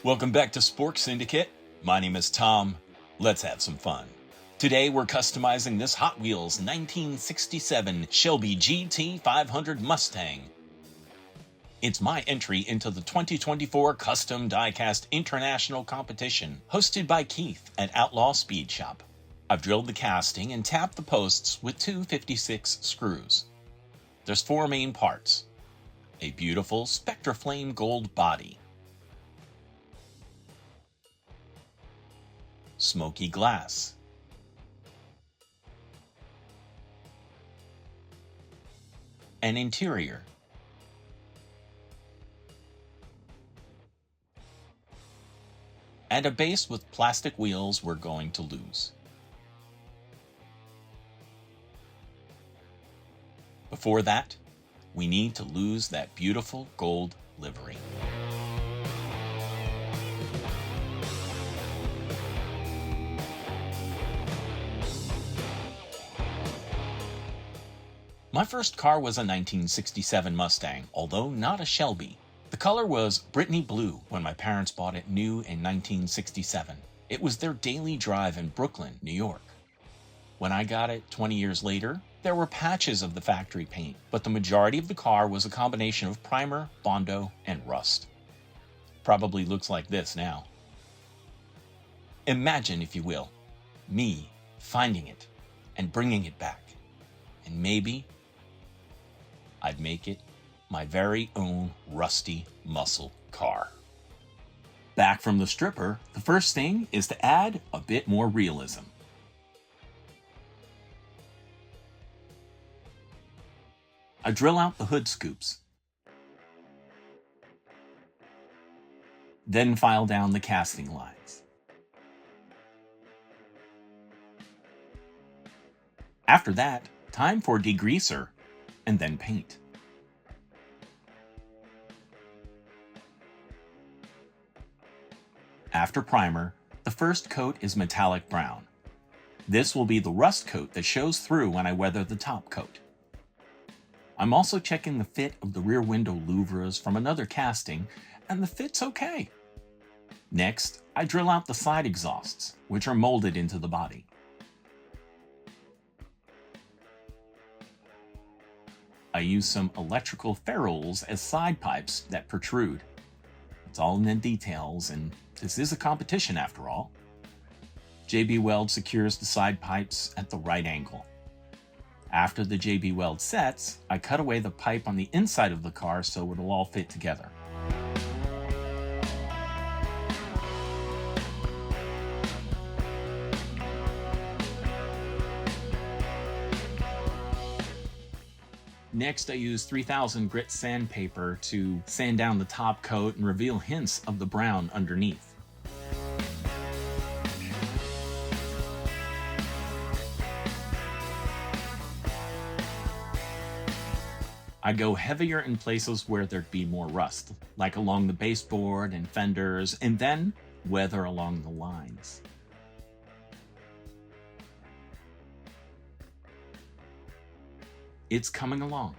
Welcome back to Spork Syndicate. My name is Tom. Let's have some fun. Today we're customizing this Hot Wheels 1967 Shelby GT500 Mustang. It's my entry into the 2024 Custom Diecast International competition hosted by Keith at Outlaw Speed Shop. I've drilled the casting and tapped the posts with two 56 screws. There's four main parts. A beautiful Spectraflame gold body, smoky glass, an interior, and a base with plastic wheels we're going to lose. Before that, we need to lose that beautiful gold livery. My first car was a 1967 Mustang, although not a Shelby. The color was Brittany blue when my parents bought it new in 1967. It was their daily drive in Brooklyn, New York. When I got it 20 years later, there were patches of the factory paint, but the majority of the car was a combination of primer, Bondo, and rust. Probably looks like this now. Imagine, if you will, me finding it and bringing it back. And maybe I'd make it my very own rusty muscle car. Back from the stripper, the first thing is to add a bit more realism. I drill out the hood scoops, then file down the casting lines. After that, time for degreaser and then paint. After primer, the first coat is metallic brown. This will be the rust coat that shows through when I weather the top coat. I'm also checking the fit of the rear window louvres from another casting, and the fit's okay. Next, I drill out the side exhausts, which are molded into the body. I use some electrical ferrules as side pipes that protrude. It's all in the details, and this is a competition after all. JB Weld secures the side pipes at the right angle. After the JB Weld sets, I cut away the pipe on the inside of the car so it'll all fit together. Next, I use 3000 grit sandpaper to sand down the top coat and reveal hints of the brown underneath. I go heavier in places where there'd be more rust, like along the baseboard and fenders, and then weather along the lines. It's coming along.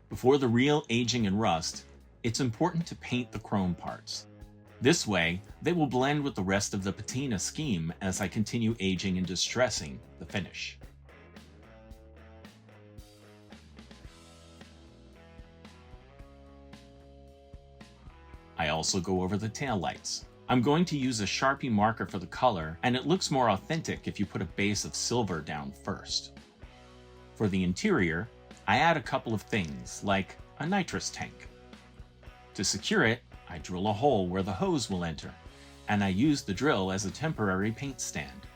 Before the real aging and rust, it's important to paint the chrome parts. This way, they will blend with the rest of the patina scheme as I continue aging and distressing the finish. I also go over the taillights. I'm going to use a Sharpie marker for the color, and it looks more authentic if you put a base of silver down first. For the interior, I add a couple of things, like a nitrous tank. To secure it, I drill a hole where the hose will enter, and I use the drill as a temporary paint stand.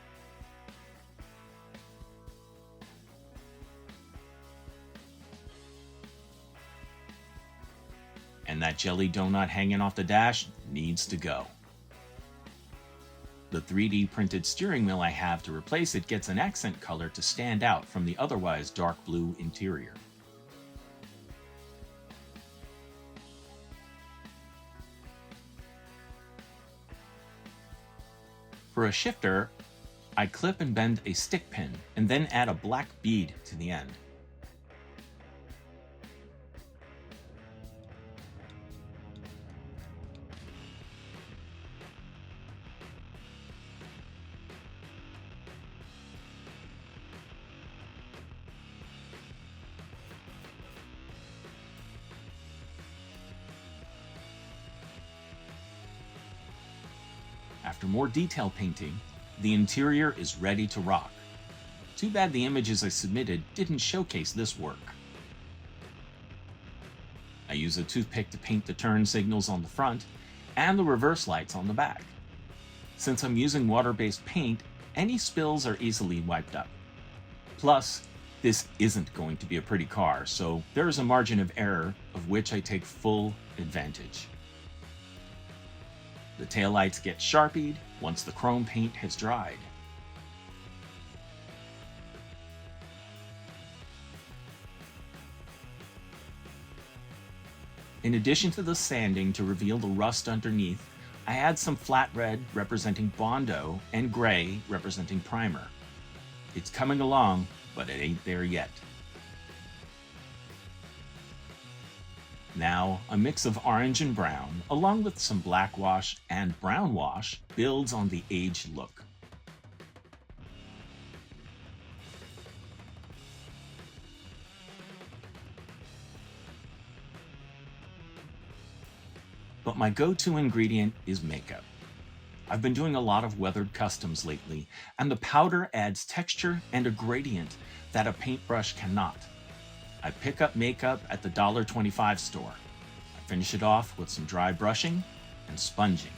And that jelly donut hanging off the dash needs to go. The 3D printed steering wheel I have to replace it gets an accent color to stand out from the otherwise dark blue interior. For a shifter, I clip and bend a stick pin and then add a black bead to the end. After more detail painting, the interior is ready to rock. Too bad the images I submitted didn't showcase this work. I use a toothpick to paint the turn signals on the front and the reverse lights on the back. Since I'm using water-based paint, any spills are easily wiped up. Plus, this isn't going to be a pretty car, so there is a margin of error of which I take full advantage. The taillights get sharpied once the chrome paint has dried. In addition to the sanding to reveal the rust underneath, I add some flat red representing Bondo and gray representing primer. It's coming along, but it ain't there yet. Now, a mix of orange and brown, along with some black wash and brown wash, builds on the aged look. But my go-to ingredient is makeup. I've been doing a lot of weathered customs lately, and the powder adds texture and a gradient that a paintbrush cannot. I pick up makeup at the $1.25 store. I finish it off with some dry brushing and sponging.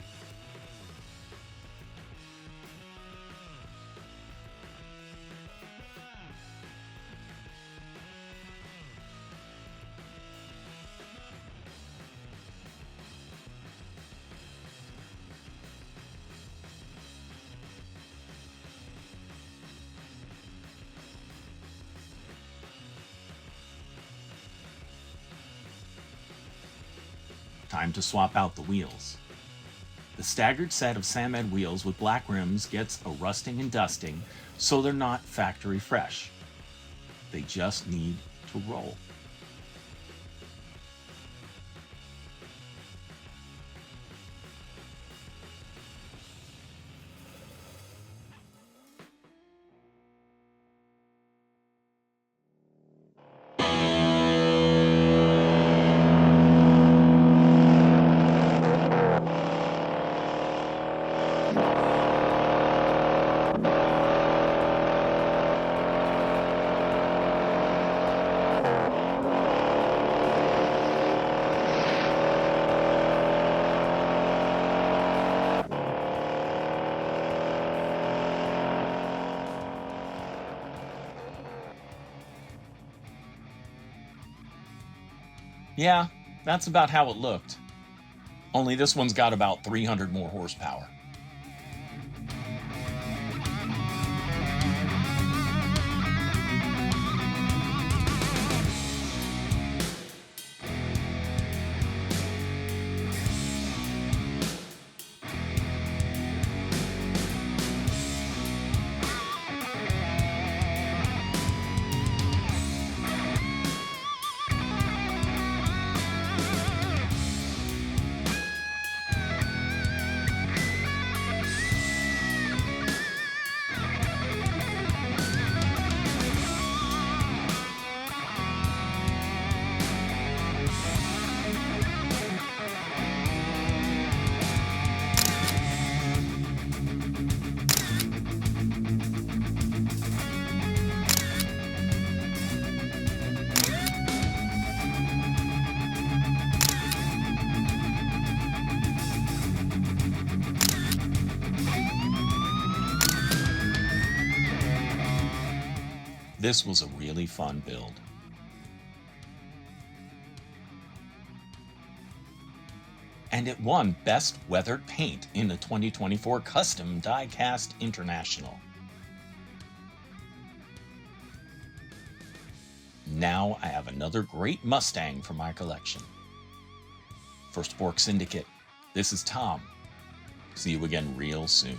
Time to swap out the wheels. The staggered set of Samed wheels with black rims gets a rusting and dusting, so they're not factory fresh. They just need to roll. Yeah, that's about how it looked. Only this one's got about 300 more horsepower. This was a really fun build. And it won Best Weathered Paint in the 2024 Custom Diecast International. Now I have another great Mustang for my collection. For Spork Syndicate, this is Tom. See you again real soon.